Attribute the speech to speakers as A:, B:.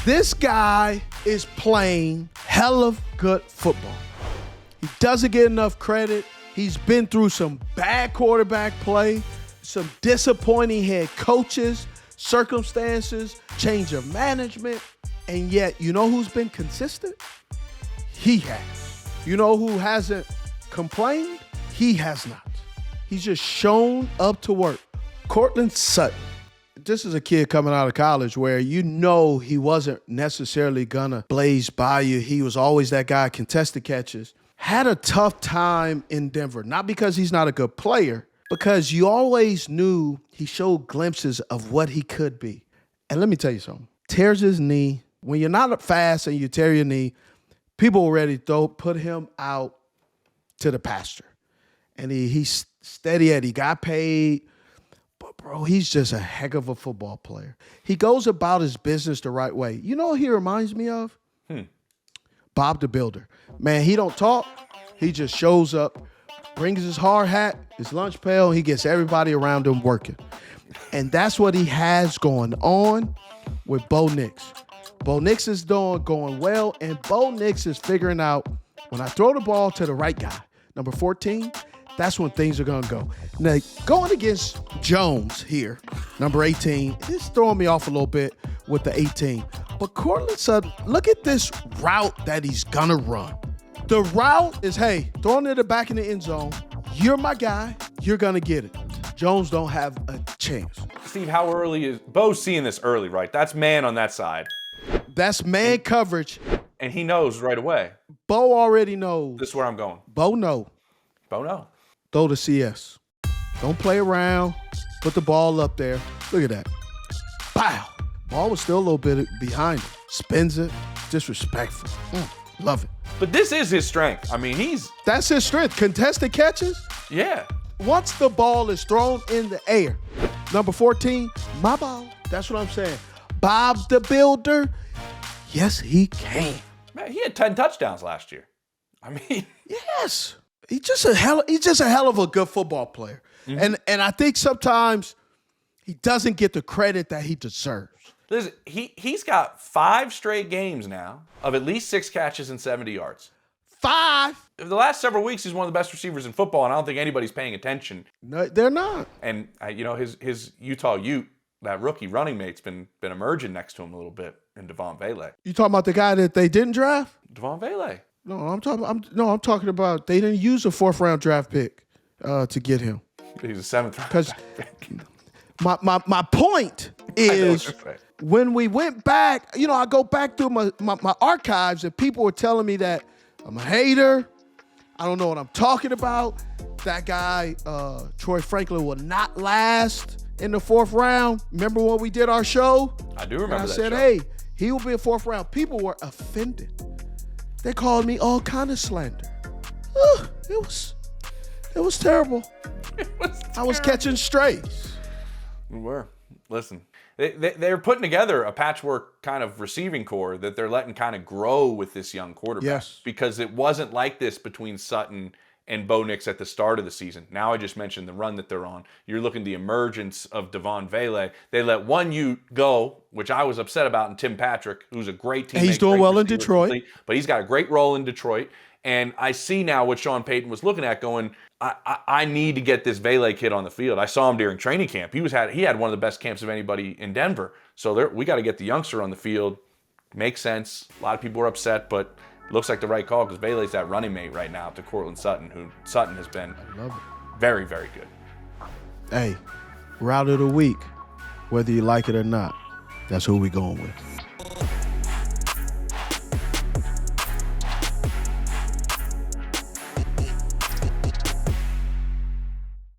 A: This guy is playing hell of good football. He doesn't get enough credit. He's been through some bad quarterback play, some disappointing head coaches, circumstances, change of management, and yet, you know who's been consistent? He has. You know who hasn't complained? He has not. He's just shown up to work. Courtland Sutton. This is a kid coming out of college where you know he wasn't necessarily gonna blaze by you. He was always that guy, contested catches. Had a tough time in Denver, not because he's not a good player, because you always knew he showed glimpses of what he could be. And let me tell you something. Tears his knee. When you're not fast and you tear your knee, people were ready to put him out to the pasture. And he's steady Eddie. He got paid. But, bro, he's just a heck of a football player. He goes about his business the right way. You know what he reminds me of? Bob the Builder. Man, he don't talk. He just shows up, brings his hard hat, his lunch pail, he gets everybody around him working. And that's what he has going on with Bo Nix. Bo Nix is going well, and Bo Nix is figuring out when I throw the ball to the right guy, number 14, that's when things are going to go. Now, going against Jones here, number 18, it's throwing me off a little bit with the 18. But Courtland Sutton, look at this route that he's going to run. The route is, hey, throwing it back in the end zone. You're my guy. You're going to get it. Jones don't have a chance.
B: Steve, how early is Bo's seeing this early, right? That's man on that side.
A: That's man coverage.
B: And he knows right away.
A: Bo already knows.
B: This is where I'm going.
A: Bo know.
B: Bo know.
A: Throw the CS. Don't play around. Put the ball up there. Look at that. Pow. Ball was still a little bit behind him. Spins it. Disrespectful. Love it.
B: But this is his strength. I mean,
A: that's his strength. Contested catches.
B: Yeah.
A: Once the ball is thrown in the air, number 14, my ball. That's what I'm saying. Bob the Builder. Yes, he can.
B: Man, he had 10 touchdowns last year. I mean,
A: yes. He's just a hell of a good football player. Mm-hmm. And I think sometimes he doesn't get the credit that he deserves.
B: Listen, he's got 5 straight games now of at least 6 catches and 70 yards.
A: 5?
B: The last several weeks, he's one of the best receivers in football, and I don't think anybody's paying attention.
A: No, they're not.
B: And his Utah Ute, that rookie running mate's been emerging next to him a little bit in Devon Vele.
A: You talking about the guy that they didn't draft?
B: Devon Vele.
A: No, I'm talking about they didn't use a 4th round draft pick to get him.
B: He's a 7th round
A: because
B: draft pick.
A: My point is when we went back, I go back through my archives and people were telling me that I'm a hater. I don't know what I'm talking about. That guy, Troy Franklin, will not last in the 4th round. Remember when we did our show?
B: I do remember that
A: I said,
B: show.
A: hey, he will be a 4th round. People were offended. They called me all kind of slander. It was terrible. I was catching strays.
B: We were. Listen, they're putting together a patchwork kind of receiving core that they're letting kind of grow with this young quarterback.
A: Yes.
B: Because it wasn't like this between Sutton and Bo Nix at the start of the season. Now I just mentioned the run that they're on. You're looking at the emergence of Devon Vele. They let one Ute go, which I was upset about, in Tim Patrick, who's a great teammate.
A: He's doing well in Detroit.
B: But he's got a great role in Detroit. And I see now what Sean Payton was looking at going, I need to get this Vele kid on the field. I saw him during training camp. He had one of the best camps of anybody in Denver. So we got to get the youngster on the field. Makes sense. A lot of people were upset, but looks like the right call because Vele's that running mate right now to Courtland Sutton, who Sutton has been very, very good.
A: Hey, route of the week, whether you like it or not, that's who we going with.